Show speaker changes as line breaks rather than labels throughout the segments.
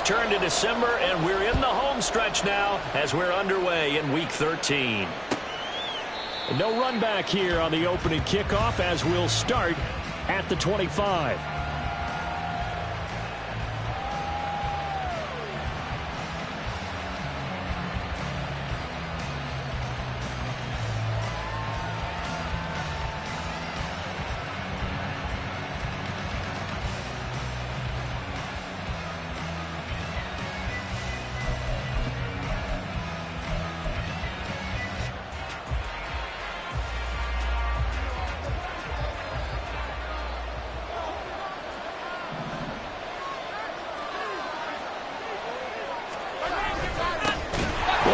has turned to December, and we're in the home stretch now as we're underway in Week 13.
And no run back here on the opening kickoff as we'll start at the 25.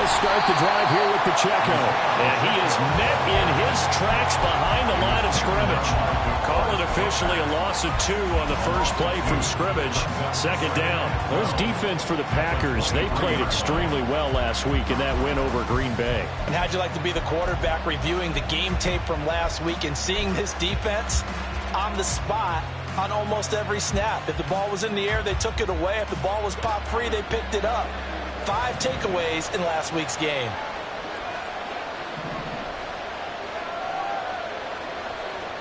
Start the drive here with Pacheco.
And he is met in his tracks behind the line of scrimmage. Call it officially a loss of 2 on the first play from scrimmage. Second down.
Those defense for the Packers, they played extremely well last week in that win over Green Bay.
And how'd you like to be the quarterback reviewing the game tape from last week and seeing this defense on the spot on almost every snap? If the ball was in the air, they took it away. If the ball was popped free, they picked it up. 5 takeaways in last week's game.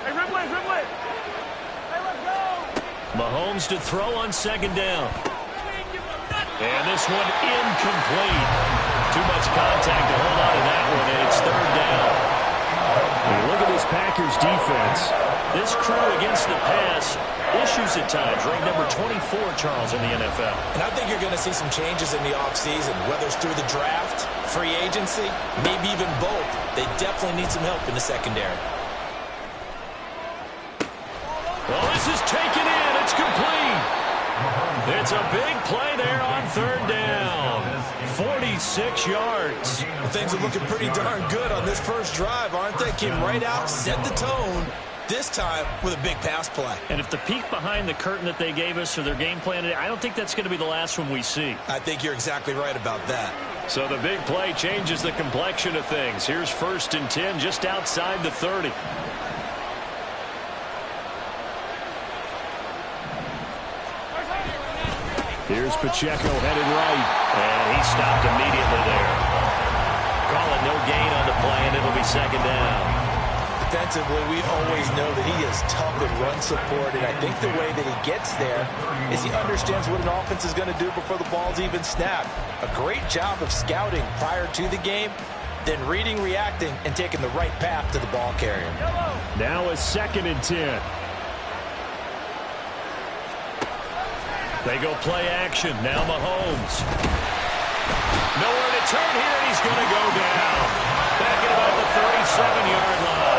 Hey, Ripley. Hey, let's go.
Mahomes to throw on second down. And this one incomplete. Too much contact to hold on to that one, and it's third down.
When you look at this Packers defense,
this crew against the pass, issues at times, ranked number 24, Charles, in the NFL.
And I think you're going to see some changes in the offseason, whether it's through the draft, free agency, maybe even both. They definitely need some help in the secondary.
Well, this is taken in. It's complete. It's a big play there on third down. 46 yards.
Well, things are looking pretty darn good on this first drive, aren't they? Came right out, set the tone. This time with a big pass play.
And if the peek behind the curtain that they gave us or their game plan, I don't think that's going to be the last one we see.
I think you're exactly right about that.
So the big play changes the complexion of things. Here's 1st and 10 just outside the 30.
Here's Pacheco headed right.
And he stopped immediately there. Call it no gain on the play, and it'll be second down.
Defensively, we always know that he is tough in run support, and I think the way that he gets there is he understands what an offense is going to do before the ball's even snapped. A great job of scouting prior to the game, then reading, reacting, and taking the right path to the ball carrier.
Now a 2nd and 10.
They go play action. Now Mahomes. Nowhere to turn here, and he's going to go down. Back at about the 37-yard line.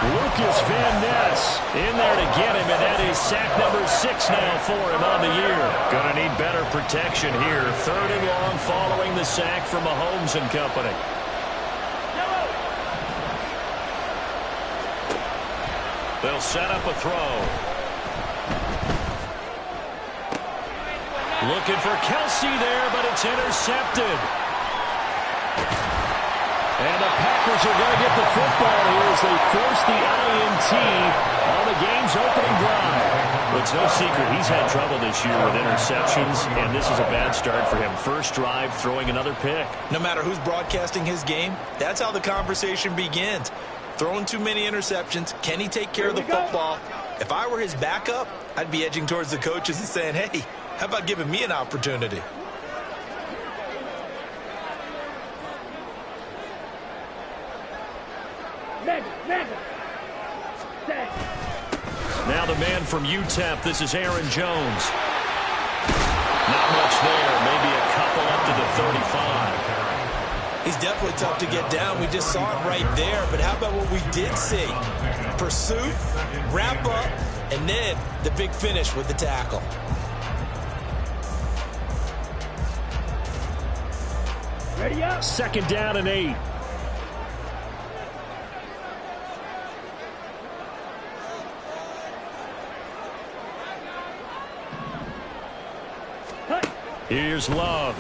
Lucas Van Ness in there to get him, and that is sack number 6 now for him on the year.
Going to need better protection here. 3rd and long following the sack from Mahomes and company. They'll set up a throw. Looking for Kelsey there, but it's intercepted.
And the Packers are going to get the football here as they force the INT on the game's opening drive.
Well, it's no secret he's had trouble this year with interceptions, and this is a bad start for him. First drive, throwing another pick.
No matter who's broadcasting his game, that's how the conversation begins. Throwing too many interceptions. Can he take care of the football? If I were his backup, I'd be edging towards the coaches and saying, hey, how about giving me an opportunity?
Now the man from UTEP, this is Aaron Jones. Not much there, maybe a couple up to the 35.
He's definitely tough to get down. We just saw it right there, but how about what we did see? Pursuit, wrap up, and then the big finish with the tackle.
Ready up.
2nd down and 8.
Here's Love.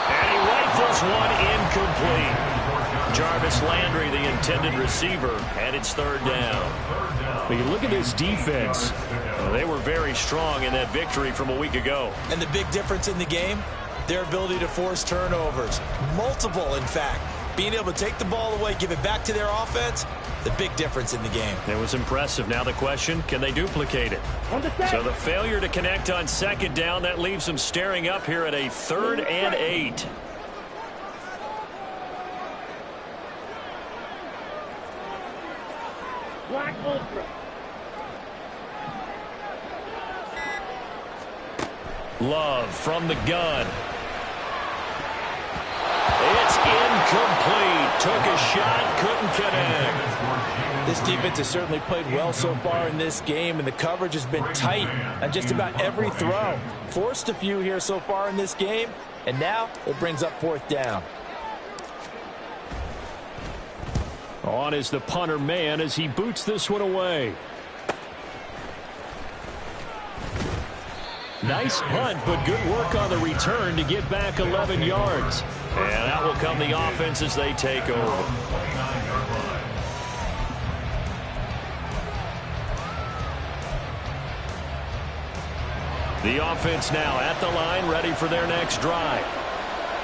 And he rifles one incomplete. Jarvis Landry, the intended receiver, and it's third down.
When you look at this defense,
they were very strong in that victory from a week ago.
And the big difference in the game, their ability to force turnovers. Multiple, in fact. Being able to take the ball away, give it back to their offense, the big difference in the game.
It was impressive. Now the question, can they duplicate it? So the failure to connect on second down, that leaves them staring up here at a 3rd and 8.
Black Ultra.
Love from the gun. It's incomplete. Took a shot, couldn't connect.
This defense has certainly played well so far in this game, and the coverage has been tight on just about every throw. Forced a few here so far in this game, and now it brings up 4th down.
on is the punter man as he boots this one away. Nice punt, but good work on the return to get back 11 yards.
And that will come the offense as they take over. The offense now at the line, ready for their next drive.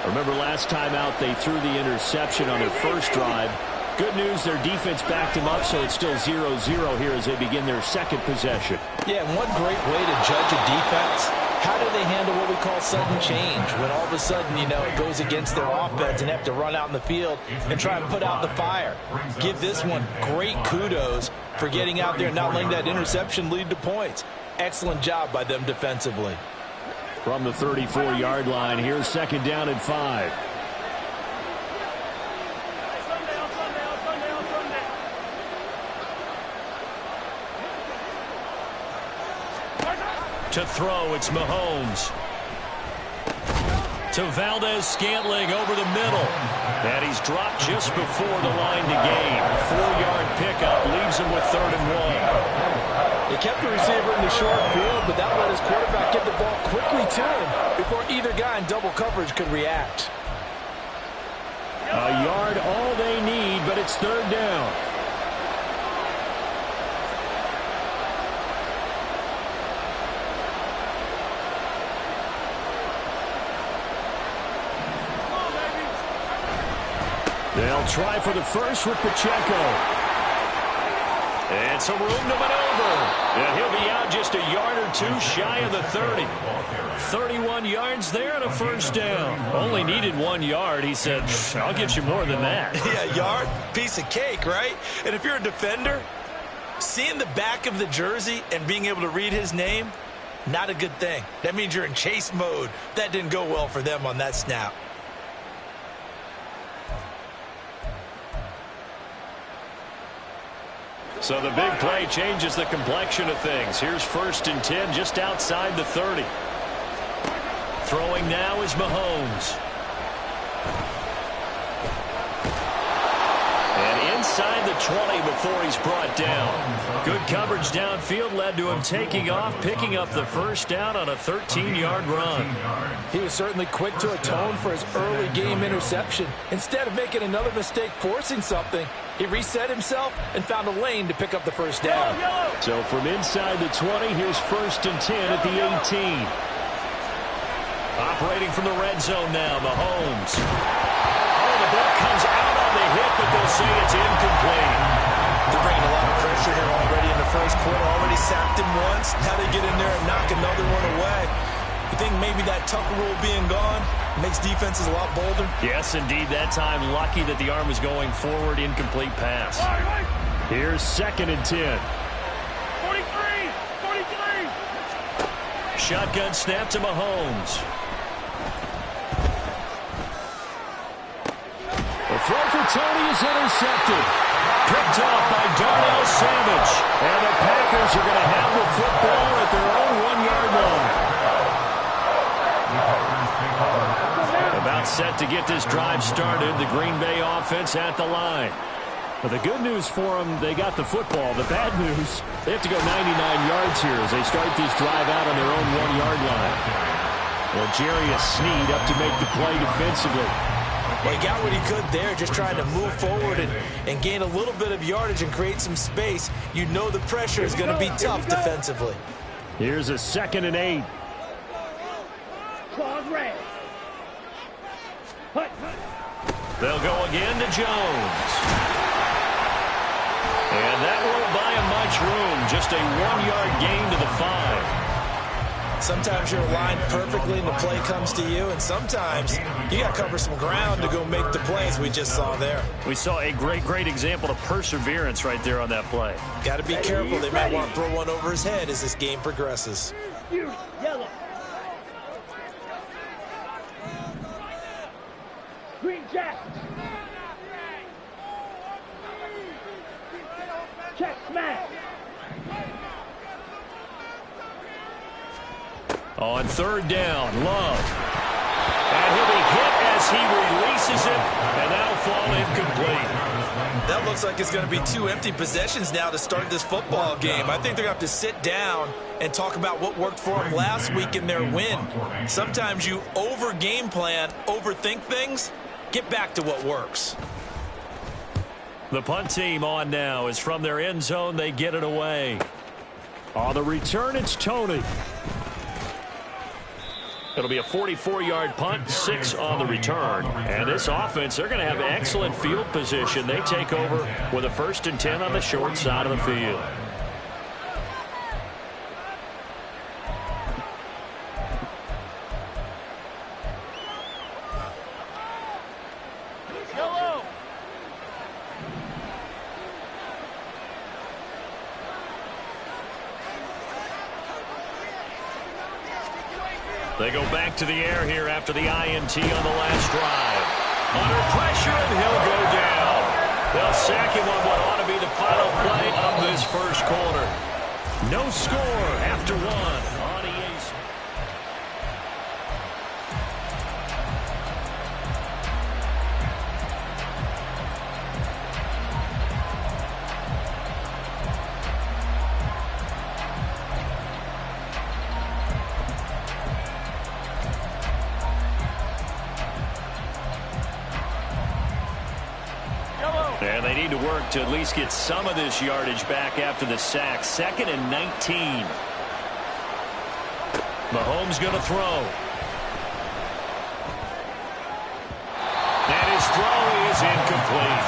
Remember last time out they threw the interception on their first drive. Good news, their defense backed them up, so it's still 0-0 here as they begin their second possession.
Yeah, and one great way to judge a defense, how do they handle what we call sudden change? When all of a sudden, you know, it goes against their offense and have to run out in the field and try and put out the fire. Give this one great kudos for getting out there and not letting that interception lead to points. Excellent job by them defensively.
From the 34-yard line, here's second down and 5.
To throw, it's Mahomes. To Valdez-Scantling over the middle. And he's dropped just before the line to gain. 4-yard pickup leaves him with 3rd and 1.
They kept the receiver in the short field, but that let his quarterback get the ball quickly to him before either guy in double coverage could react.
A yard all they need, but it's 3rd down. They'll try for the first with Pacheco.
And some room to maneuver. And he'll be out just a yard or two shy of the 30. 31 yards there and a first down. Only needed 1 yard. He said, I'll get you more than that.
Yeah, yard, piece of cake, right? And if you're a defender, seeing the back of the jersey and being able to read his name, not a good thing. That means you're in chase mode. That didn't go well for them on that snap.
So the big play changes the complexion of things. Here's 1st and 10 just outside the 30. Throwing now is Mahomes. And inside the 20 before he's brought down. Good coverage downfield led to him taking off, picking up the first down on a 13-yard run.
He was certainly quick to atone for his early game interception. Instead of making another mistake forcing something, he reset himself and found a lane to pick up the first down.
So from inside the 20, here's 1st and 10 at the 18.
Operating from the red zone now, Mahomes. Oh, the ball comes out on the hit, but they'll say it's incomplete.
They're bringing a lot of pressure here already in the first quarter. Already sacked him once. Now they get in there and knock another one away. You think maybe that Tucker rule being gone makes defenses a lot bolder?
Yes, indeed. That time, lucky that the arm was going forward. Incomplete pass.
Here's 2nd and 10.
43! 43!
Shotgun snap to Mahomes.
The throw for Tony is intercepted.
Picked off by Darnell Savage.
And the Packers are going to have the football at their own 1-yard line.
About set to get this drive started. The Green Bay offense at the line.
But the good news for them, they got the football. The bad news, they have to go 99 yards here as they start this drive out on their own 1-yard line. Well, Jarius Sneed up to make the play defensively.
Well, he got what he could there, just trying to move forward and gain a little bit of yardage and create some space. You know the pressure is going to be tough defensively.
Here's a 2nd and 8.
They'll go again to Jones. And that won't buy him much room. Just a 1-yard gain to the 5.
Sometimes you're aligned perfectly and the play comes to you, and sometimes you got to cover some ground to go make the plays we just saw there.
We saw a great example of perseverance right there on that play.
Got to be careful. They might want to throw one over his head as this game progresses.
Yellow. Green jacket. Check smash.
On 3rd down, Love. And he'll be hit as he releases it, and that'll fall incomplete.
That looks like it's going to be 2 empty possessions now to start this football game. I think they're going to have to sit down and talk about what worked for them last week in their win. Sometimes you over-game plan, overthink things. Get back to what works.
The punt team on now is from their end zone. They get it away.
On the return, it's Tony.
It'll be a 44-yard punt, 6 on the return. And this offense, they're going to have excellent field position. They take over with a 1st and 10 on the short side of the field. They go back to the air here after the INT on the last drive. Under pressure, and he'll go down. They'll sack him on what ought to be the final play of this first quarter. No score after 1 on EA. And they need to work to at least get some of this yardage back after the sack. 2nd and 19. Mahomes going to throw. And his throw is incomplete.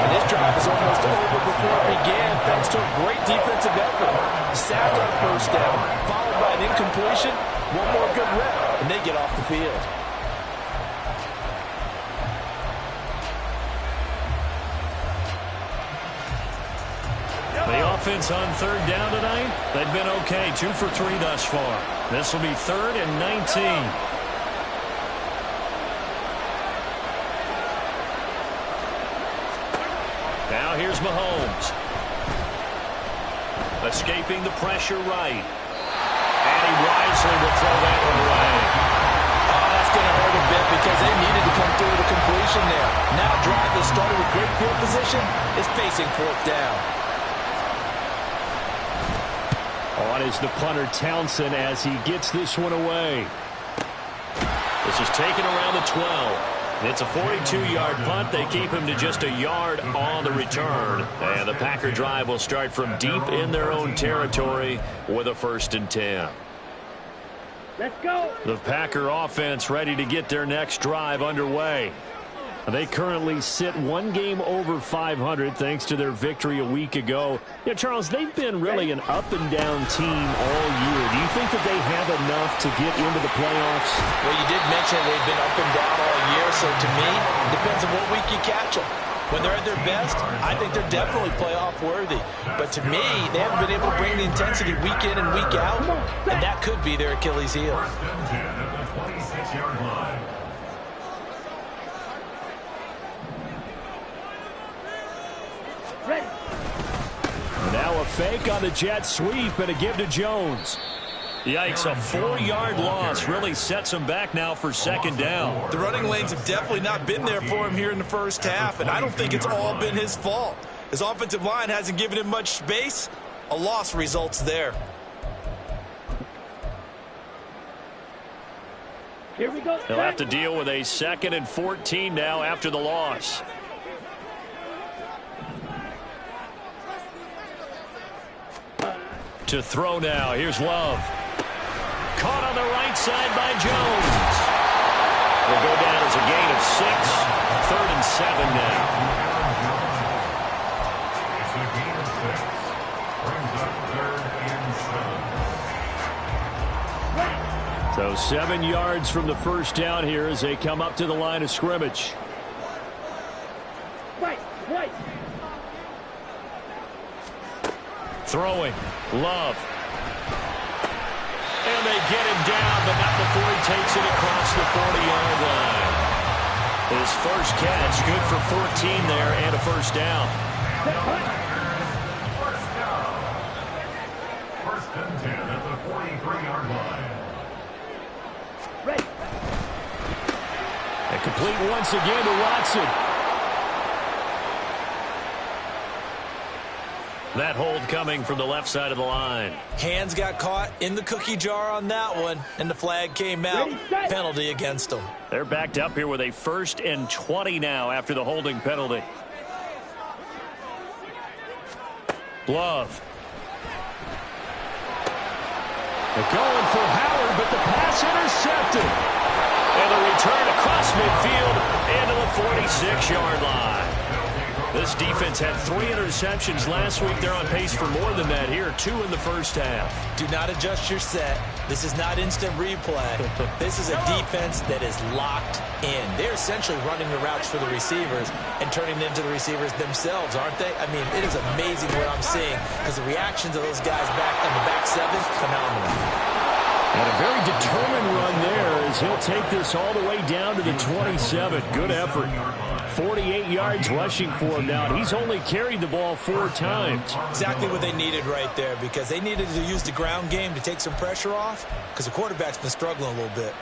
And this drive is almost over before it began, thanks to a great defensive effort. Sack on 1st down, followed by an incompletion. One more good rep, and they get off the field.
The offense on 3rd down tonight, they've been okay. 2 for 3 thus far. This will be 3rd and 19. Now here's Mahomes. Escaping the pressure right. And he wisely will throw that one away.
Oh, that's going to hurt a bit because they needed to come through with a completion there. Now drive that started with great field position is facing 4th down.
On is the punter Townsend as he gets this one away.
This is taken around the 12. It's a 42-yard punt. They keep him to just a yard on the return. And the Packer drive will start from deep in their own territory with a 1st and 10.
Let's go.
The Packer offense ready to get their next drive underway.
They currently sit 1 game over 500 thanks to their victory a week ago. Yeah, Charles, they've been really an up-and-down team all year. Do you think that they have enough to get into the playoffs?
Well, you did mention they've been up and down all year, so to me, it depends on what week you catch them. When they're at their best, I think they're definitely playoff worthy. But to me, they haven't been able to bring the intensity week in and week out, and that could be their Achilles heel.
Ready.
Now a fake on the jet sweep and a give to Jones.
Yikes, a 4-yard loss really sets him back now for 2nd down.
The running lanes have definitely not been there for him here in the first half, and I don't think it's all been his fault. His offensive line hasn't given him much space. A loss results there.
Here we go.
They'll have to deal with a 2nd and 14 now after the loss. To throw now. Here's Love. Caught on the right side by Jones. Will go down as a gain of 6. 3rd and 7 now. So 7 yards from the first down here as they come up to the line of scrimmage.
Right.
Throwing. Love. And they get him down, but not before he takes it across the 40-yard line. His first catch, good for 14 there and a first down.
First and 10 at the 43-yard line.
Ready.
And complete once again to Watson. That hold coming from the left side of the line.
Hands got caught in the cookie jar on that one, and the flag came out.
Ready, set.
Penalty against them.
They're backed up here with a 1st and 20 now after the holding penalty. Love. They're going for Howard, but the pass intercepted. And the return across midfield into the 46-yard line. This defense had 3 interceptions last week. They're on pace for more than that here. 2 in the first half.
Do not adjust your set. This is not instant replay. This is a defense that is locked in. They're essentially running the routes for the receivers and turning them into the receivers themselves, aren't they? I mean, it is amazing what I'm seeing because the reactions of those guys back in the back 7, phenomenal.
And a very determined run there as he'll take this all the way down to the 27. Good effort. 48 yards rushing for him now. He's only carried the ball 4 times.
Exactly what they needed right there because they needed to use the ground game to take some pressure off because the quarterback's been struggling a little bit.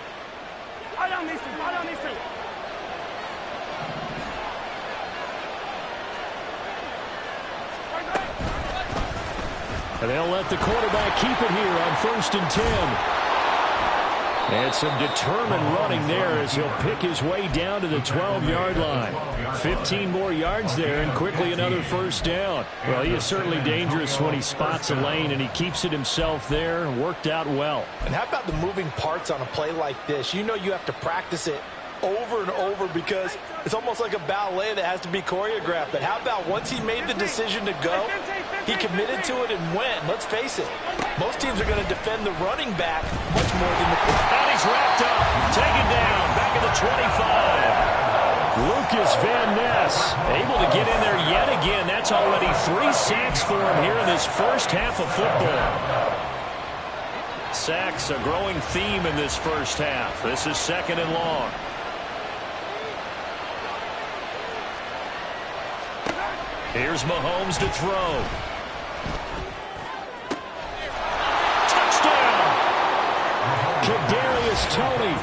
And they'll let the quarterback keep it here on 1st and 10. And some determined running there as he'll pick his way down to the 12-yard line. 15 more yards there and quickly another first down. Well, he is certainly dangerous when he spots a lane and he keeps it himself there. Worked out well.
And how about the moving parts on a play like this? You know you have to practice it over and over because it's almost like a ballet that has to be choreographed. But how about once he made the decision to go, he committed to it and went. Let's face it, most teams are going to defend the running back much more than the quarterback.
And he's wrapped up, taken down, back at the 25. Lucas Van Ness able to get in there yet again. That's already 3 sacks for him here in this first half of football. Sacks, a growing theme in this first half. This is 2nd and long. Here's Mahomes to throw. Touchdown! Kadarius Toney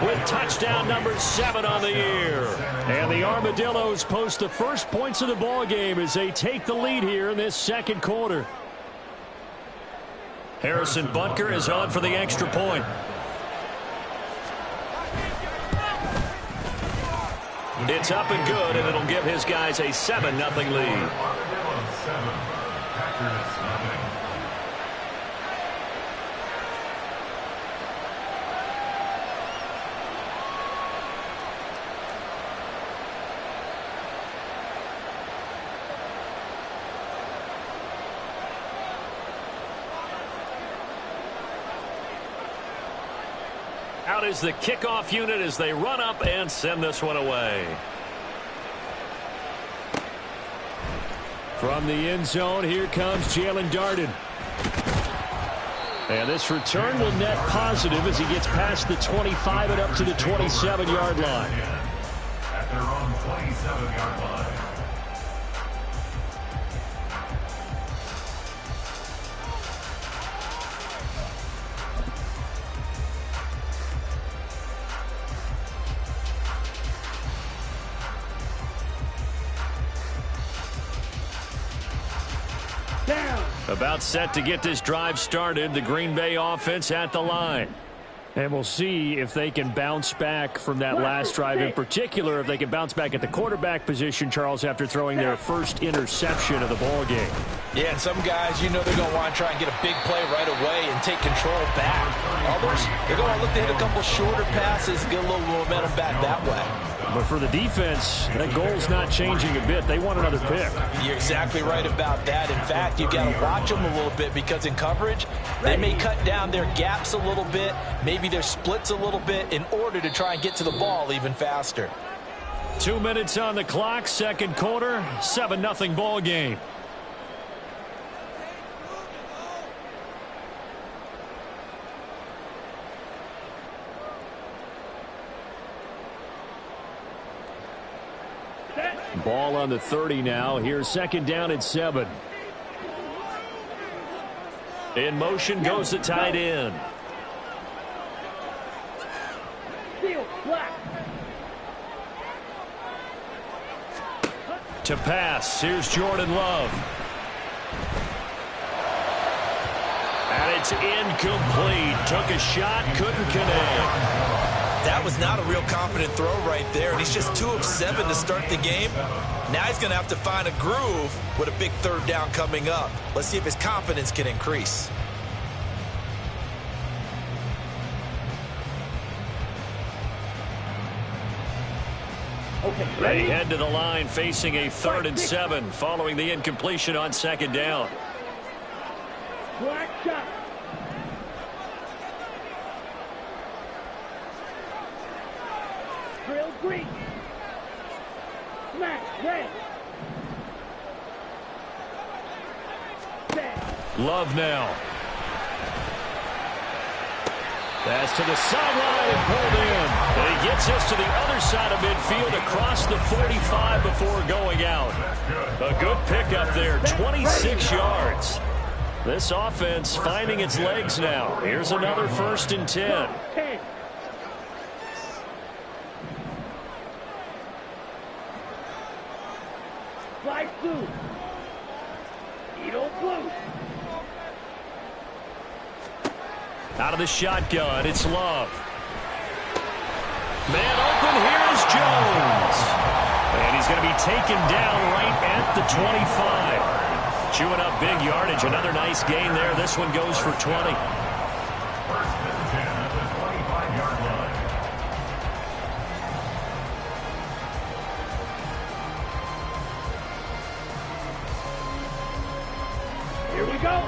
with touchdown number 7 on the year. And the Armadillos post the first points of the ball game as they take the lead here in this 2nd quarter. Harrison Butker is on for the extra point. It's up and good, and it'll give his guys a 7-0 lead. Out is the kickoff unit as they run up and send this one away. From the end zone, here comes Jalen Darden. And this return will net positive as he gets past the 25 and up to the 27-yard line.
At their own 27-yard line.
About set to get this drive started, the Green Bay offense at the line.
And we'll see if they can bounce back from that last drive, in particular if they can bounce back at the quarterback position, Charles, after throwing their first interception of the ball game.
Yeah, and some guys, you know they're going to want to try and get a big play right away and take control back. Others, they're going to look to hit a couple shorter passes, get a little momentum back that way.
But for the defense, that goal's not changing a bit. They want another pick.
You're exactly right about that. In fact, you've got to watch them a little bit because in coverage, they may cut down their gaps a little bit, maybe their splits a little bit in order to try and get to the ball even faster.
2 minutes on the clock, second quarter, 7-0 ball game.
Ball on the 30 now. Here's second down and 7.
In motion goes the tight end. To pass, here's Jordan Love. And it's incomplete. Took a shot, couldn't connect.
That was not a real confident throw right there, and he's just 2 of 7 to start the game. Now he's going to have to find a groove with a big third down coming up. Let's see if his confidence can increase.
They head to the line facing a 3rd and 7 following the incompletion on second down.
Black shot. Drill green. Smash red.
Love now. Pass to the sideline and pulled in. And he gets this to the other side of midfield across the 45 before going out. A good pickup there, 26 yards. This offense finding its legs now. Here's another 1st and 10.
Fly through. Edo blue.
Out of the shotgun, it's Love. Man open, here's Jones. And he's going to be taken down right at the 25. Chewing up big yardage. Another nice gain there. This one goes for 20.
1st and 10 at the 25-yard line.
Here we go.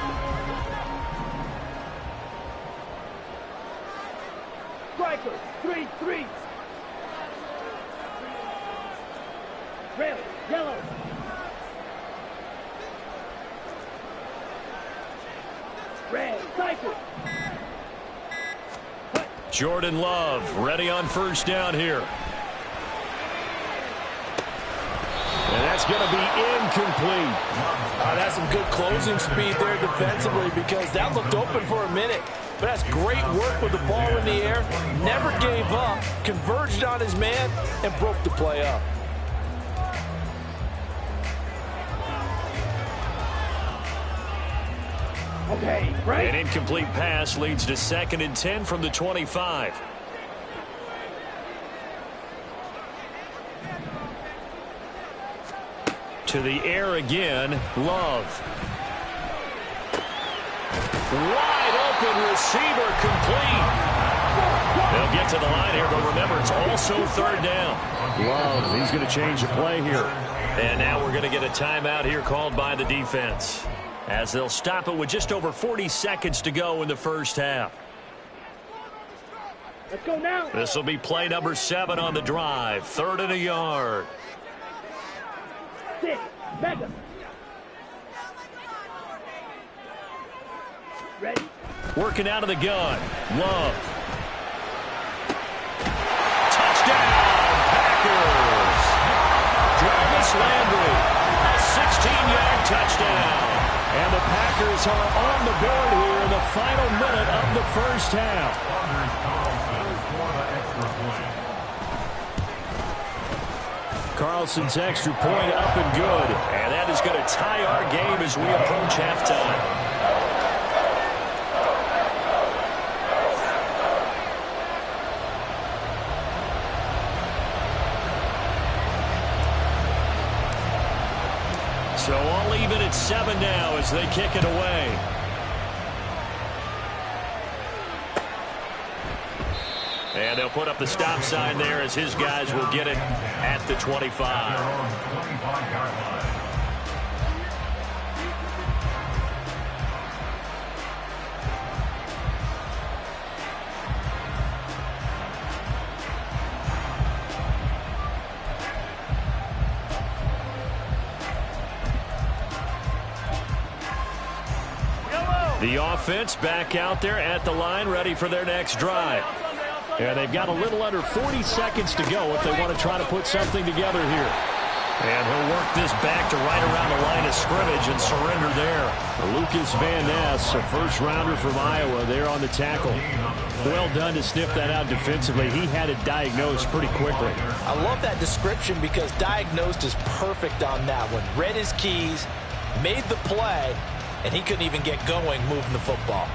Striker, 3-3. Red, yellow. Red, cycle.
Jordan Love ready on 1st down here.
And that's going to be incomplete.
That's some good closing speed there defensively because that looked open for a minute. But that's great work with the ball in the air. Never gave up, converged on his man, and broke the play up.
Okay, right.
An incomplete pass leads to 2nd and 10 from the 25. To the air again, Love. Wide open receiver complete. They'll get to the line here, but remember, it's also 3rd down.
Love, he's going to change the play here.
And now we're going to get a timeout here called by the defense, as they'll stop it with just over 40 seconds to go in the 1st half.
Let's go now.
This will be play number 7 on the drive. 3rd and a yard.
6, mega. Ready?
Working out of the gun. Love. Touchdown, Packers. Jarvis Landry, a 16-yard touchdown.
And the Packers are on the board here in the final minute of the 1st half. Carlson's extra point up and good.
And that is going to tie our game as we approach halftime. So I'll leave it at 7 now as they kick it away. And they'll put up the stop sign there as his guys will get it at the 25. The offense back out there at the line, ready for their next drive. Yeah, they've got a little under 40 seconds to go if they want to try to put something together here. And he'll work this back to right around the line of scrimmage and surrender there. Lucas Van Ness, a first-rounder from Iowa, there on the tackle. Well done to sniff that out defensively. He had it diagnosed pretty quickly.
I love that description because diagnosed is perfect on that one. Read his keys, made the play, and he couldn't even get going moving the football.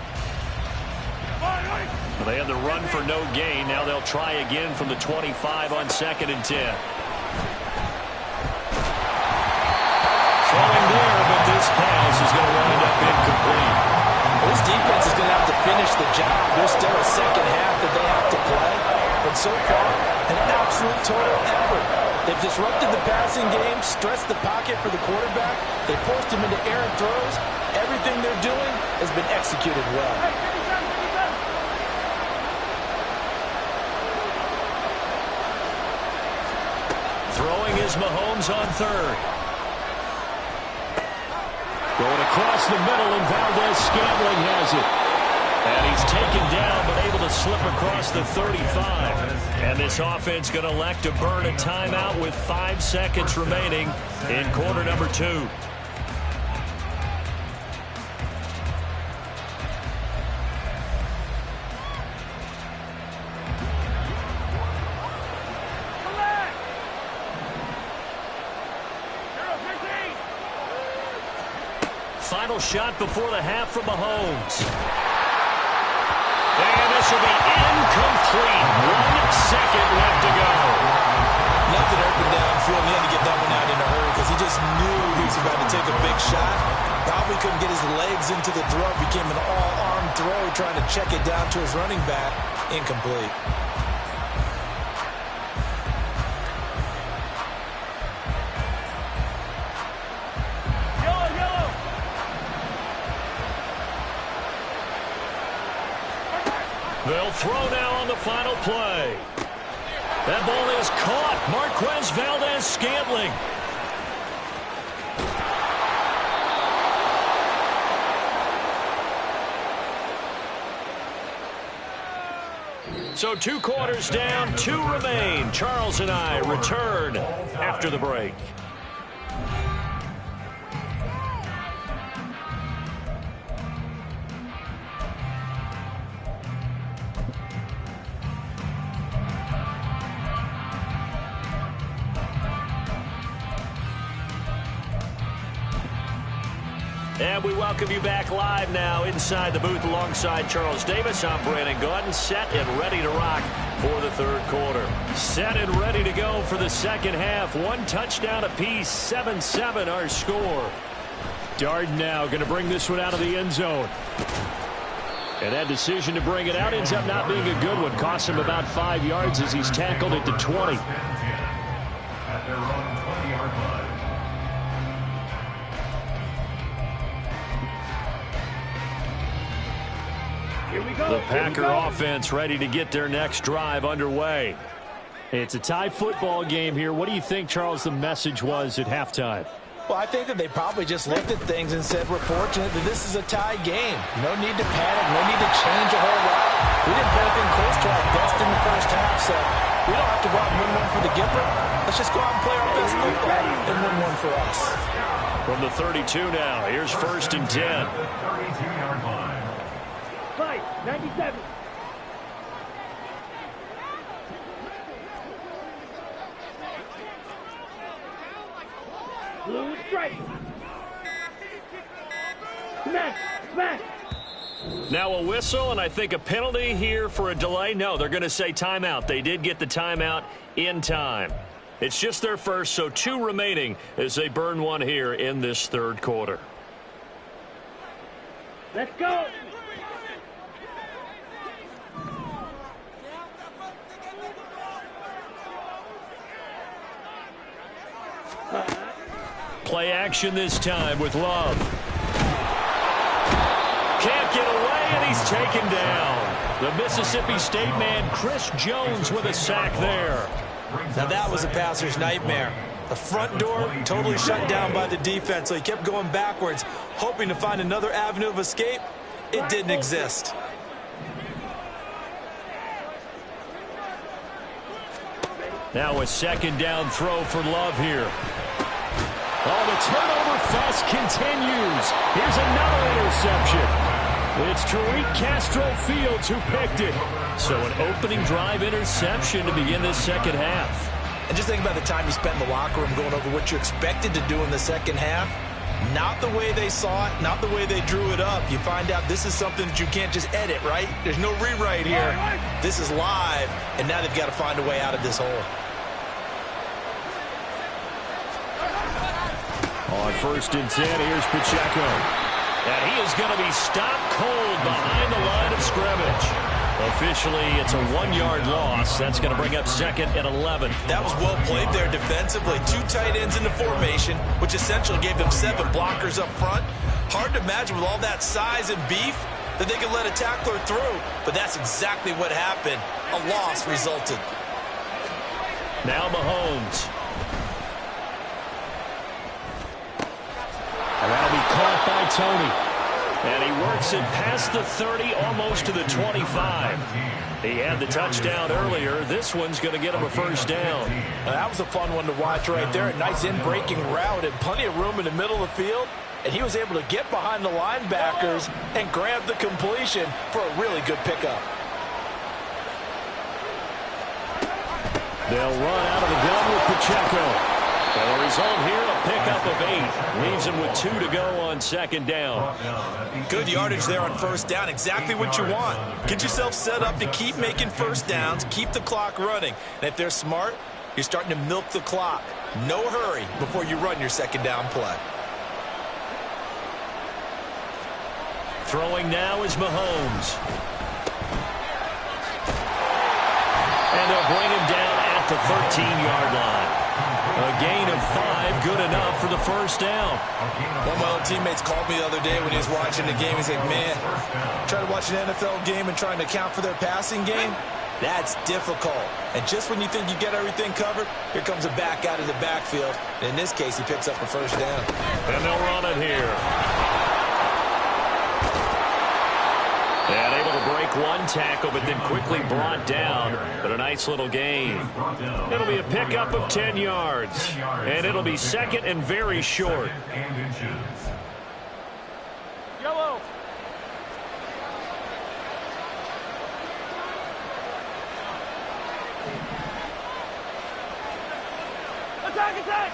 Well, they had the run for no gain. Now they'll try again from the 25 on 2nd and 10. Throwing there, but this pass is going to wind up incomplete.
This defense is going to have to finish the job. There's still a second half that they have to play. But so far, an absolute total effort. They've disrupted the passing game, stressed the pocket for the quarterback. They forced him into errant throws. Everything they're doing has been executed well.
Throwing is Mahomes on 3rd. Going across the middle, and Valdez-Scantling has it. And he's taken down, but able to slip across the 35. And this offense going to elect to burn a timeout with 5 seconds remaining in quarter number 2. Final shot before the half from Mahomes. And this will be incomplete. 1 second left to go.
Nothing open downfield. He had to get that one out in a hurry because he just knew he was about to take a big shot. Probably couldn't get his legs into the throw. Became an all-arm throw trying to check it down to his running back. Incomplete.
They'll throw now on the final play. That ball is caught. Marquez Valdez-Scantling. So 2 quarters down, 2 remain. Charles and I return after the break. And we welcome you back live now inside the booth alongside Charles Davis. I'm Brandon Gaudin, set and ready to rock for the 3rd quarter. Set and ready to go for the 2nd half. 1 touchdown apiece, 7-7 our score. Darden now going to bring this one out of the end zone. And that decision to bring it out ends up not being a good one. Cost him about 5 yards as he's tackled at the 20.
At their own 20-yard line.
The Packer offense ready to get their next drive underway.
It's a tie football game here. What do you think, Charles, the message was at halftime?
Well, I think that they probably just looked at things and said, we're fortunate that this is a tie game. No need to panic. No need to change a whole lot. We didn't play anything close to our best in the first half, so we don't have to go out and win one for the Gipper. Let's just go out and play our best football and win one for us.
From the 32 now, here's 1st and 10.
32-yard line.
Fight, 97. Blue strike. Smash, smash.
Now a whistle, and I think a penalty here for a delay. No, they're going to say timeout. They did get the timeout in time. It's just their first, so 2 remaining as they burn one here in this third quarter.
Let's go.
Play action this time with Love. Can't get away, and he's taken down. The Mississippi State man, Chris Jones, with a sack there.
Now that was a passer's nightmare. The front door totally shut down by the defense, so he kept going backwards, hoping to find another avenue of escape. It didn't exist.
Now a second down throw for Love here. Oh, the turnover fest continues. Here's another interception. It's Tariq Castro Fields who picked it. So an opening drive interception to begin this second half.
And just think about the time you spent in the locker room going over what you expected to do in the second half. Not the way they saw it, not the way they drew it up. You find out this is something that you can't just edit, right? There's no rewrite here. This is live, and now they've got to find a way out of this hole.
On 1st and 10, here's Pacheco. And he is going to be stopped cold behind the line of scrimmage. Officially, it's a 1-yard loss. That's going to bring up 2nd and 11.
That was well played there defensively. 2 tight ends in the formation, which essentially gave them 7 blockers up front. Hard to imagine with all that size and beef that they could let a tackler through. But that's exactly what happened. A loss resulted.
Now Mahomes. And that'll be caught by Tony. And he works it past the 30, almost to the 25. He had the touchdown earlier. This one's going to get him a first down.
That was a fun one to watch right there. A nice in-breaking route and plenty of room in the middle of the field. And he was able to get behind the linebackers and grab the completion for a really good pickup.
They'll run out of the gun with Pacheco. And the result here, a pickup of 8. Leaves him with 2 to go on 2nd down.
Good yardage there on 1st down. Exactly what you want. Get yourself set up to keep making first downs, keep the clock running. And if they're smart, you're starting to milk the clock. No hurry before you run your 2nd down play.
Throwing now is Mahomes. And they'll bring him down at the 13-yard line. A gain of 5, good enough for the first down.
One of my old teammates called me the other day when he was watching the game. He's like, man, trying to watch an NFL game and trying to account for their passing game, that's difficult. And just when you think you get everything covered, here comes a back out of the backfield. And in this case, he picks up the first down.
And they'll run it here. And able to break one tackle, but then quickly brought down. But a nice little gain. It'll be a pickup of 10 yards. And it'll be 2nd and very short.
Yellow. Attack, attack.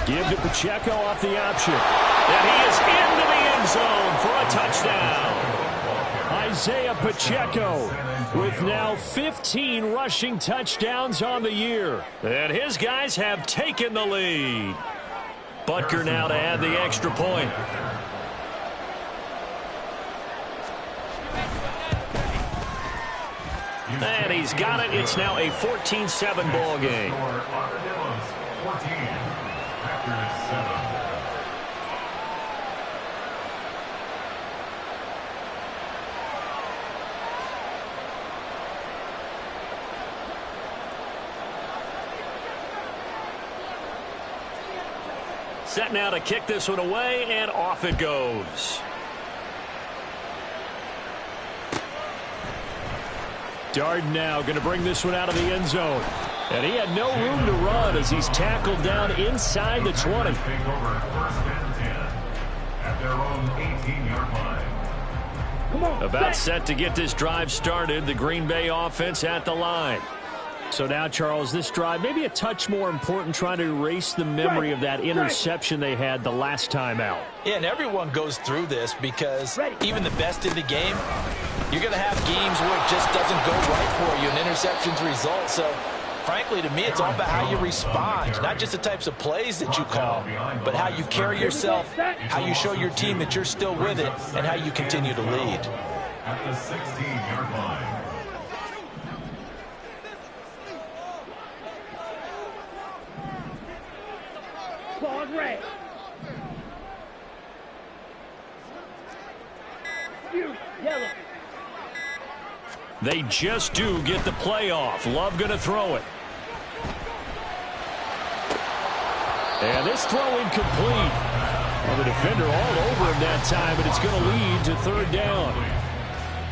Give to Pacheco off the option. And he is into the end zone for a touchdown. Isaiah Pacheco with now 15 rushing touchdowns on the year. And his guys have taken the lead. Butker now to add the extra point. And he's got it. It's now a 14-7 ball game. Set now to kick this one away, and off it goes. Darden now going to bring this one out of the end zone. And he had no room to run as he's tackled down inside the 20. About set to get this drive started. The Green Bay offense at the line. So now, Charles, this drive maybe a touch more important, trying to erase the memory of that interception they had the last time out.
Yeah, and everyone goes through this because even the best in the game, You're going to have games where it just doesn't go right for you, and interceptions result. So, frankly, to me, it's all about how you respond, not just the types of plays that you call, but how you carry yourself, how you show your team that you're still with it, and how you continue to lead.
At the 16-yard line.
Ball's red. Yellow.
They just do get the play off. Love going to throw it. And this throw incomplete. Well, the defender all over him that time, but it's going to lead to third down.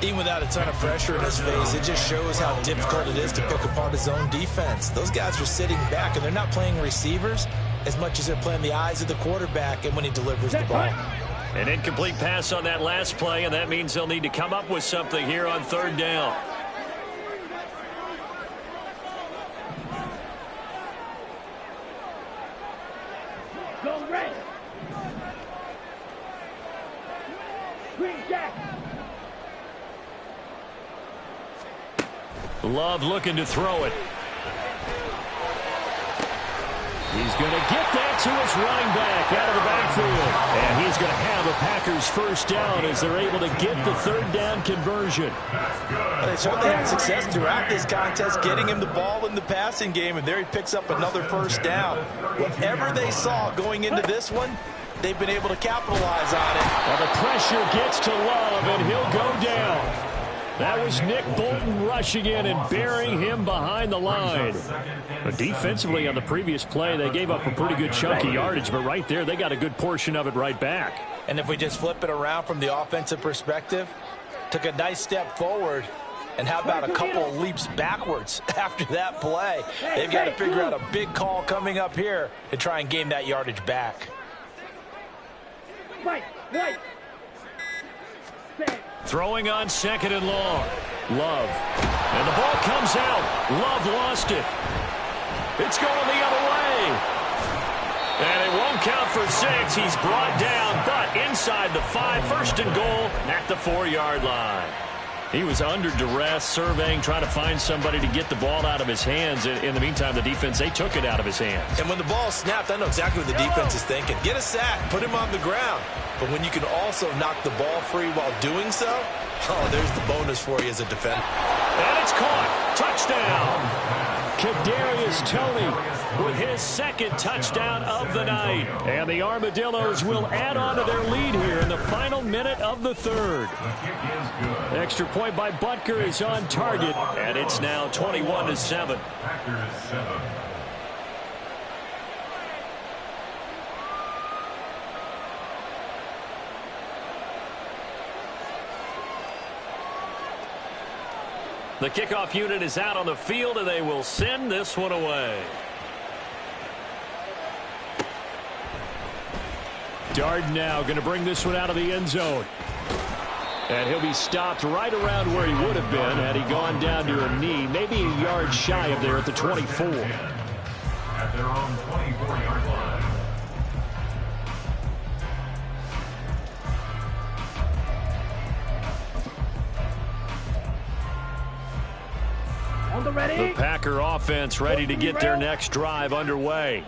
Even without a ton of pressure in his face, it just shows how difficult it is to pick apart his own defense. Those guys are sitting back, and they're not playing receivers as much as they're playing the eyes of the quarterback and when he delivers the ball.
An incomplete pass on that last play, and that means they'll need to come up with something here on third down.
Go red. Green jack.
Love looking to throw it. He's going to get that to his running back out of the backfield. And he's going to have a Packers first down as they're able to get the third down conversion.
They certainly had success throughout this contest, getting him the ball in the passing game, and there he picks up another first down. Whatever they saw going into this one, they've been able to capitalize on it.
Well, the pressure gets to Love, and he'll go down. That was Nick Bolton rushing in and burying him behind the line. But defensively on the previous play, they gave up a pretty good chunk of yardage, but right there, they got a good portion of it right back.
And if we just flip it around from the offensive perspective, took a nice step forward, and how about a couple of leaps backwards after that play? They've got to figure out a big call coming up here to try and gain that yardage back.
Right.
Throwing on second and long. Love. And the ball comes out. Love lost it. It's going the other way. And it won't count for 6. He's brought down, but inside the 5. First and goal at the 4-yard line. He was under duress, surveying, trying to find somebody to get the ball out of his hands. In the meantime, the defense, they took it out of his hands.
And when the ball snapped, I know exactly what the defense is thinking. Get a sack, put him on the ground. But when you can also knock the ball free while doing so, oh, there's the bonus for you as a defender.
And it's caught. Touchdown. Kadarius Toney with his second touchdown of the night. And the Armadillos will add on to their lead here in the final minute of the third. Extra point by Butker is on target, and it's now 21-7.
Packers 7.
The kickoff unit is out on the field, and they will send this one away. Darden now going to bring this one out of the end zone. And he'll be stopped right around where he would have been had he gone down to a knee, maybe a yard shy of there at the 24.
At their own 24-yard line.
The Packer offense ready to get their next drive underway.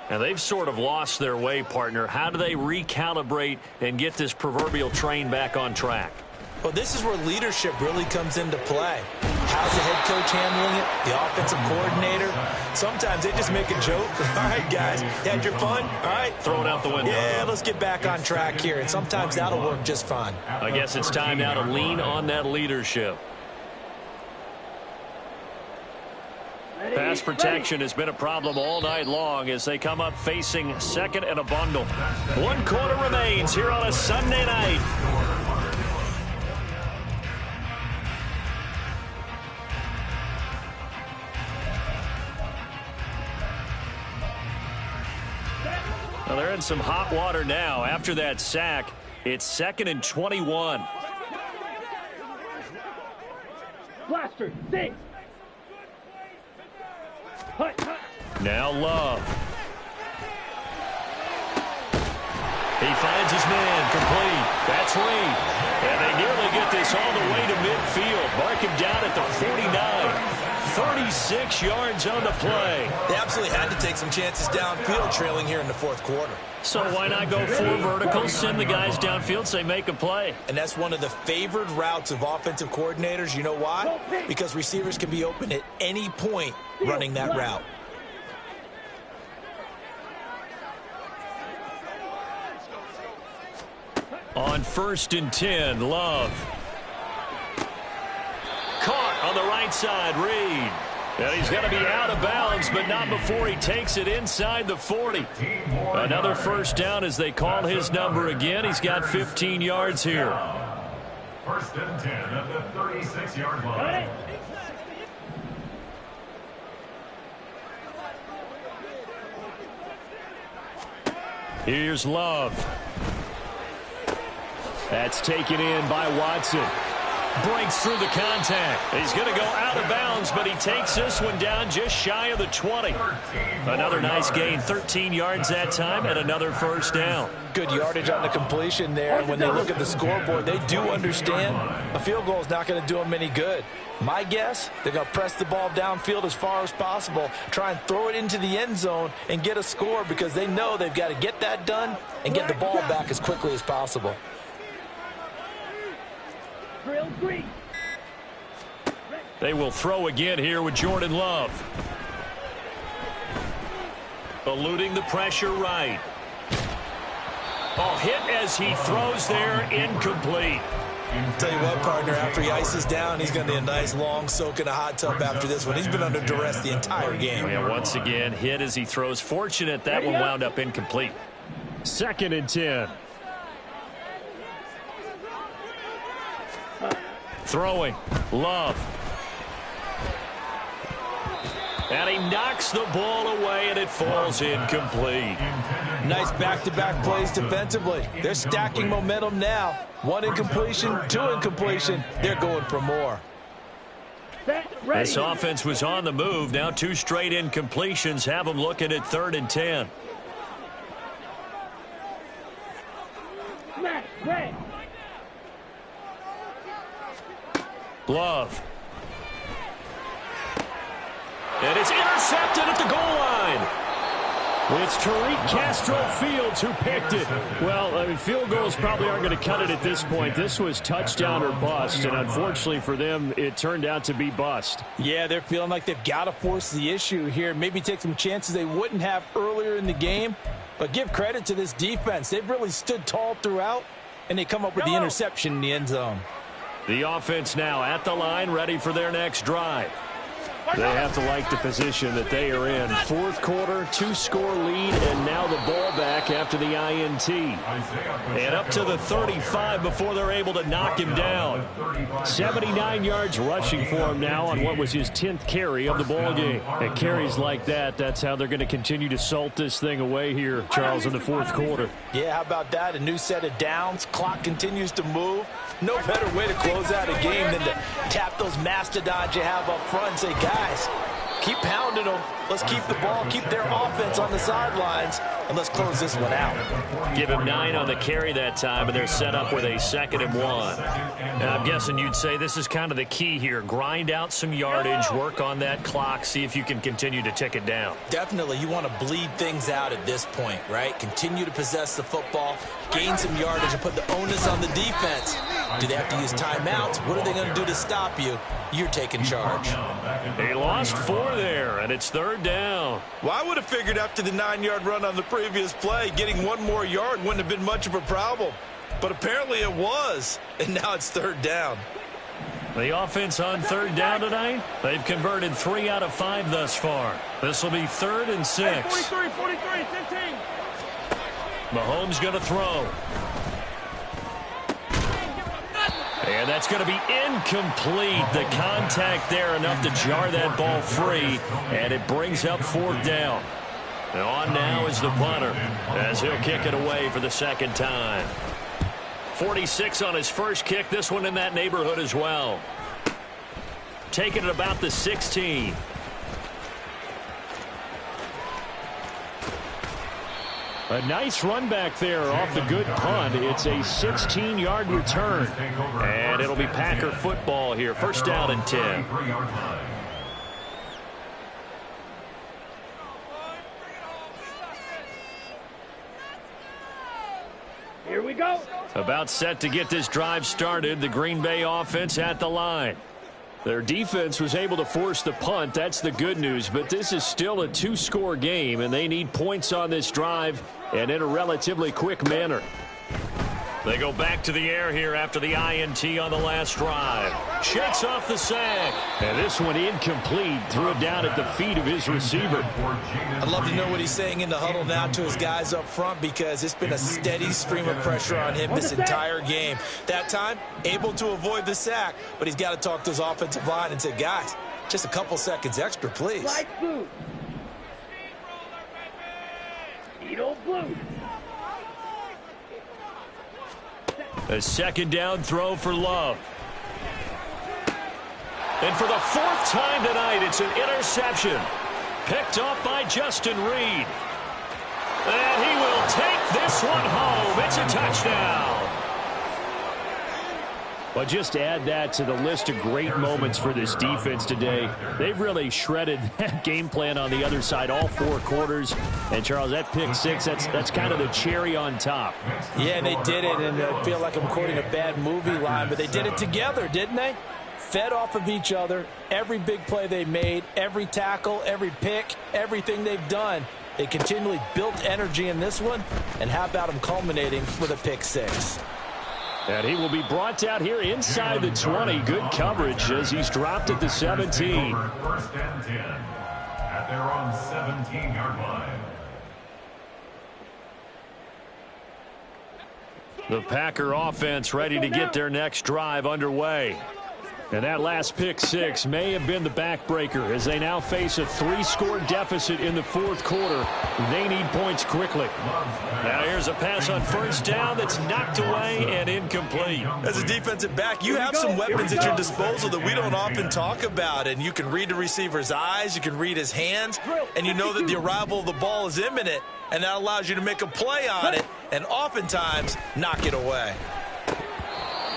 And they've sort of lost their way, partner. How do they recalibrate and get this proverbial train back on track?
Well, this is where leadership really comes into play. How's the head coach handling it? The offensive coordinator? Sometimes they just make a joke. All right, guys, you had your fun? All right.
Throw it out the window.
Yeah, let's get back on track here. And sometimes that'll work just fine.
I guess it's time now to lean on that leadership. Pass protection has been a problem all night long as they come up facing second and a bundle. 1 quarter remains here on a Sunday night. Well, they're in some hot water now. After that sack, it's 2nd and 21.
Blaster, sing.
Now Love. He finds his man complete. That's Lee. And they nearly get this all the way to 36 yards on the play.
They absolutely had to take some chances downfield trailing here in the fourth quarter.
So why not go 4 verticals, send the guys downfield, say make a play?
And that's one of the favored routes of offensive coordinators. You know why? Because receivers can be open at any point running that route.
On 1st and 10, Love. Caught on the right side, Reed. And he's going to be out of bounds, but not before he takes it inside the 40. Another first down as they call his number again. He's got 15 yards here.
1st and 10 at the 36-yard line.
Here's Love. That's taken in by Watson. Breaks through the contact. He's going to go out of bounds, but he takes this one down just shy of the 20. Another nice gain, 13 yards that time, and another first down.
Good yardage on the completion there. And when they look at the scoreboard, they do understand a field goal is not going to do them any good. My guess, they're going to press the ball downfield as far as possible, try and throw it into the end zone and get a score because they know they've got to get that done and get the ball back as quickly as possible.
They will throw again here with Jordan Love. Eluding the pressure right. Oh, hit as he throws there, incomplete.
Tell you what, partner, after he ices down, he's going to need a nice long soak in a hot tub after this one. He's been under duress the entire game.
Yeah, once again, hit as he throws. Fortunate that one wound up incomplete.
2nd and 10.
Throwing. Love. And he knocks the ball away, and it falls incomplete.
Nice back-to-back plays defensively. They're stacking momentum now. 1 incompletion, 2 incompletion. They're going for more.
This offense was on the move. Now 2 straight incompletions have them looking at 3rd and 10. Love. And it's intercepted at the goal line.
It's Tariq Castro Fields who picked it. Well, I mean, field goals probably aren't going to cut it at this point. This was touchdown or bust, and unfortunately for them, it turned out to be bust.
Yeah, they're feeling like they've got to force the issue here. Maybe take some chances they wouldn't have earlier in the game. But give credit to this defense. They've really stood tall throughout, and they come up with the interception in the end zone.
The offense now at the line, ready for their next drive.
They have to like the position that they are in. 4th quarter, 2-score lead, and now the ball back after the INT.
And up to the 35 before they're able to knock him down.
79 yards rushing for him now on what was his 10th carry of the ball game. And carries like that, that's how they're going to continue to salt this thing away here, Charles, in the 4th quarter.
Yeah, how about that? A new set of downs. Clock continues to move. No better way to close out a game than to tap those mastodons you have up front and say, guys, keep pounding them. Let's keep the ball, keep their offense on the sidelines, and let's close this one out.
Give him 9 on the carry that time, and they're set up with a 2nd and 1. And I'm guessing you'd say this is kind of the key here. Grind out some yardage, work on that clock, see if you can continue to tick it down.
Definitely, you want to bleed things out at this point, right? Continue to possess the football, gain some yardage, and put the onus on the defense. Do they have to use timeouts? What are they going to do to stop you? You're taking charge.
He lost 4 there, and it's 3rd down.
Well, I would have figured after the 9-yard run on the previous play, getting 1 more yard wouldn't have been much of a problem. But apparently it was, and now it's 3rd down.
The offense on 3rd down tonight, they've converted 3 out of 5 thus far. This will be 3rd and 6.
43, 15.
Mahomes going to throw. And that's going to be incomplete. The contact there enough to jar that ball free, and it brings up 4th down. And on now is the punter as he'll kick it away for the 2nd time. 46 on his first kick, this one in that neighborhood as well. Taking it about the 16.
A nice run back there off the good punt. It's a 16-yard return.
And it'll be Packer football here. 1st down and 10. About set to get this drive started. The Green Bay offense at the line.
Their defense was able to force the punt. That's the good news. But this is still a two-score game, and they need points on this drive and in a relatively quick manner.
They go back to the air here after the INT on the last drive. Shakes off the sack.
And this one incomplete. Threw it down at the feet of his receiver.
I'd love to know what he's saying in the huddle now to his guys up front, because it's been a steady stream of pressure on him this entire game. That time, able to avoid the sack, but he's got to talk to his offensive line and say, guys, just a couple seconds extra, please.
Light blue. Edo blue.
A second down throw for Love. And for the fourth time tonight, it's an interception. Picked off by Justin Reed. And he will take this one home. It's a touchdown.
But just add that to the list of great moments for this defense today. They've really shredded that game plan on the other side all four quarters. And, Charles, that pick six, that's kind of the cherry on top.
Yeah, and they did it, and I feel like I'm quoting a bad movie line, but they did it together, didn't they? Fed off of each other, every big play they made, every tackle, every pick, everything they've done. They continually built energy in this one, and how about them culminating with a pick six?
And he will be brought down here inside the 20. Good coverage as he's dropped at the 17.
First and 10 at their own 17-yard line.
The Packer offense ready to get their next drive underway.
And that last pick six may have been the backbreaker as they now face a three-score deficit in the fourth quarter. They need points quickly.
Now here's a pass on first down that's knocked away and incomplete.
As a defensive back, you have some weapons at your disposal that we don't often talk about, and you can read the receiver's eyes, you can read his hands, and you know that the arrival of the ball is imminent, and that allows you to make a play on it and oftentimes knock it away.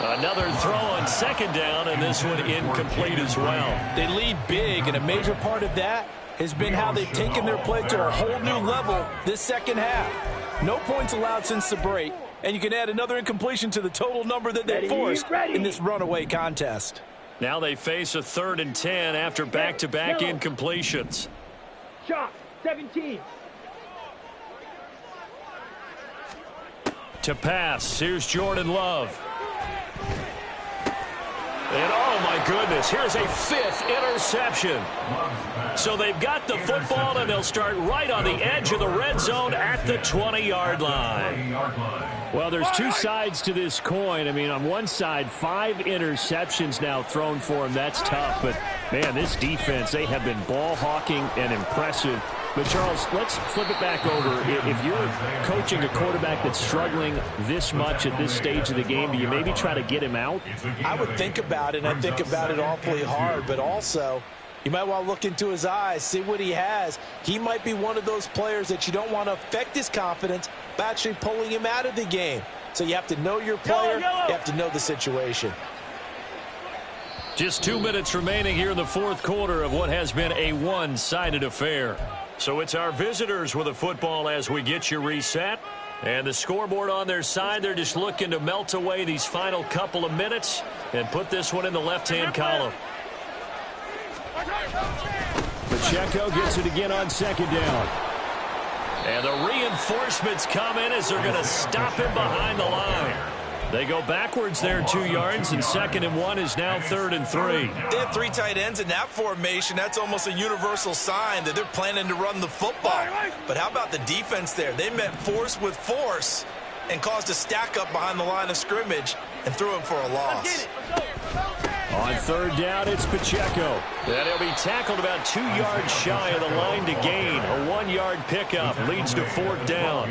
Another throw on second down, and this one incomplete as well.
They lead big, and a major part of that has been how they've taken their play to a whole new level this second half. No points allowed since the break, and you can add another incompletion to the total number that they forced in this runaway contest.
Now they face a 3rd and 10 after back-to-back incompletions.
Shot, 17.
To pass, here's Jordan Love. And, oh, my goodness, here's a 5th interception. So they've got the football, and they'll start right on the edge of the red zone at the 20-yard line.
Well, there's two sides to this coin. I mean, on one side, 5 interceptions now thrown for him. That's tough. But, man, this defense, they have been ball hawking and impressive. But, Charles, let's flip it back over. If you're coaching a quarterback that's struggling this much at this stage of the game, do you maybe try to get him out?
I would think about it, and I think about it awfully hard. But also, you might want to look into his eyes, see what he has. He might be one of those players that you don't want to affect his confidence by actually pulling him out of the game. So you have to know your player. You have to know the situation.
Just 2 minutes remaining here in the fourth quarter of what has been a one-sided affair. So it's our visitors with a football as we get you reset. And the scoreboard on their side, they're just looking to melt away these final couple of minutes and put this one in the left-hand column.
Pacheco gets it again on second down.
And the reinforcements come in as they're going to stop him behind the line. They go backwards there 2 yards, and 2nd and 1 is now 3rd and 3.
They have 3 tight ends in that formation. That's almost a universal sign that they're planning to run the football. But how about the defense there? They met force with force and caused a stack up behind the line of scrimmage and threw him for a loss.
On 3rd down, it's Pacheco.
And he'll be tackled about 2 yards shy of the line to gain. A 1-yard pickup leads to 4th down.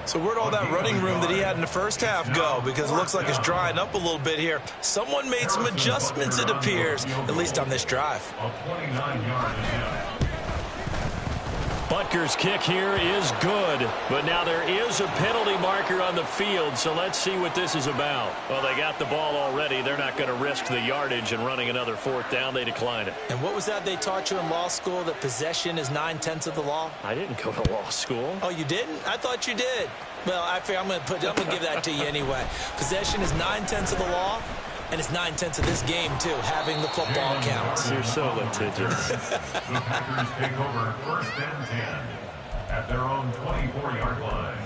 So where'd all that running room that he had in the first half go? Because it looks like it's drying up a little bit here. Someone made some adjustments, it appears, at least on this drive.
Butker's kick here is good, but now there is a penalty marker on the field, so let's see what this is about. Well, they got the ball already. They're not going to risk the yardage and running another fourth down. They decline it.
And what was that they taught you in law school, that possession is 9/10 of the law?
I didn't go to law school.
Oh, you didn't? I thought you did. Well, I'm going to give that to you anyway. Possession is 9/10 of the law. And it's 9/10 of this game, too, having the football counts.
You're so litigious.
The Packers take over 1st and 10 at their own 24-yard line.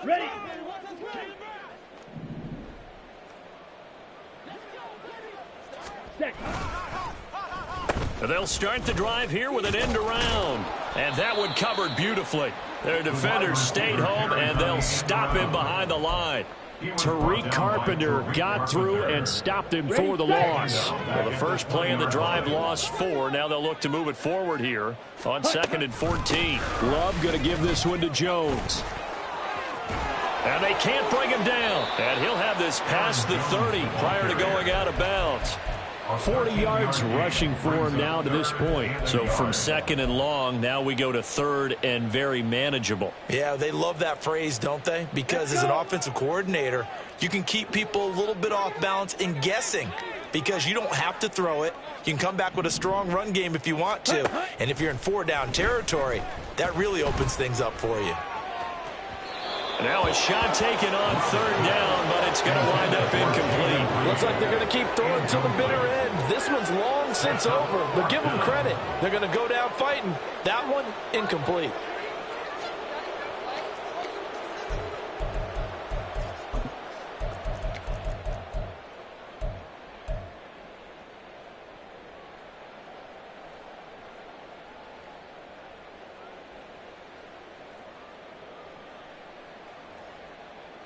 Ready. Second.
They'll start the drive here with an end around. And that one covered beautifully. Their defenders stayed home, and they'll him behind the line.
Tariq Carpenter got through and stopped him for the loss.
Well, the first play in the drive lost 4. Now they'll look to move it forward here on 2nd and 14.
Love going to give this one to Jones.
And they can't bring him down. And he'll have this past the 30 prior to going out of bounds.
40 yards rushing for him now to this point.
So from 2nd and long, now we go to 3rd and very manageable.
Yeah, they love that phrase, don't they? Because as an offensive coordinator, you can keep people a little bit off balance and guessing, because you don't have to throw it. You can come back with a strong run game if you want to. And if you're in 4-down territory, that really opens things up for you.
Now a shot taken on 3rd down, but it's going to wind up incomplete.
Looks like they're going to keep throwing till the bitter end. This one's long since over, but give them credit. They're going to go down fighting. That one, incomplete.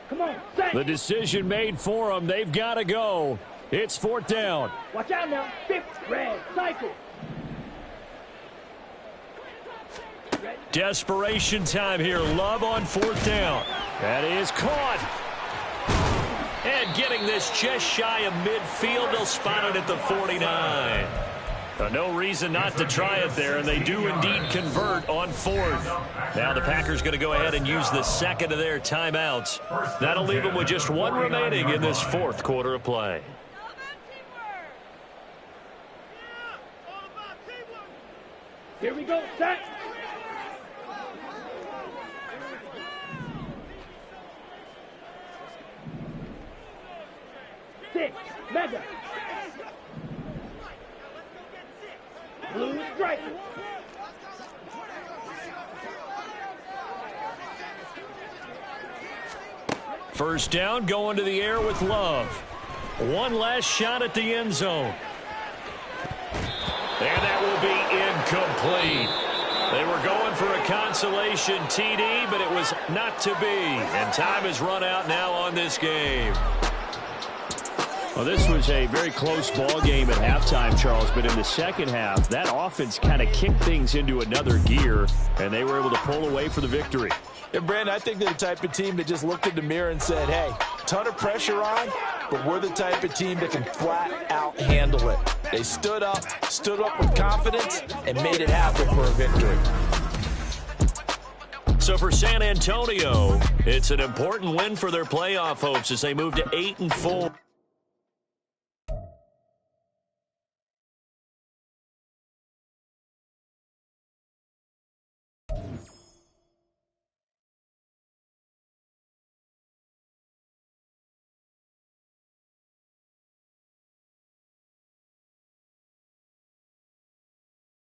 Come on, second.
The decision made for them. They've got to go. It's 4th down.
Watch out now. 5th, red, cycle.
Desperation time here. Love on 4th down.
That is caught.
And getting this just shy of midfield. They'll spot it at the 49. No reason not to try it there, and they do indeed convert on 4th. Now the Packers going to go ahead and use the 2nd of their timeouts. That'll leave them with just 1 remaining in this 4th quarter of play.
Here we go, set. Six, Mega. Blue striker.
First down, going to the air with Love. One last shot at the end zone. And that will be incomplete. They were going for a consolation TD, but it was not to be. And time has run out now on this game.
Well, this was a very close ball game at halftime, Charles, but in the second half, that offense kind of kicked things into another gear, and they were able to pull away for the victory.
Yeah, Brandon, I think they're the type of team that just looked in the mirror and said, hey, ton of pressure on, but we're the type of team that can flat out handle it. They stood up with confidence, and made it happen for a victory.
So for San Antonio, it's an important win for their playoff hopes as they move to 8-4.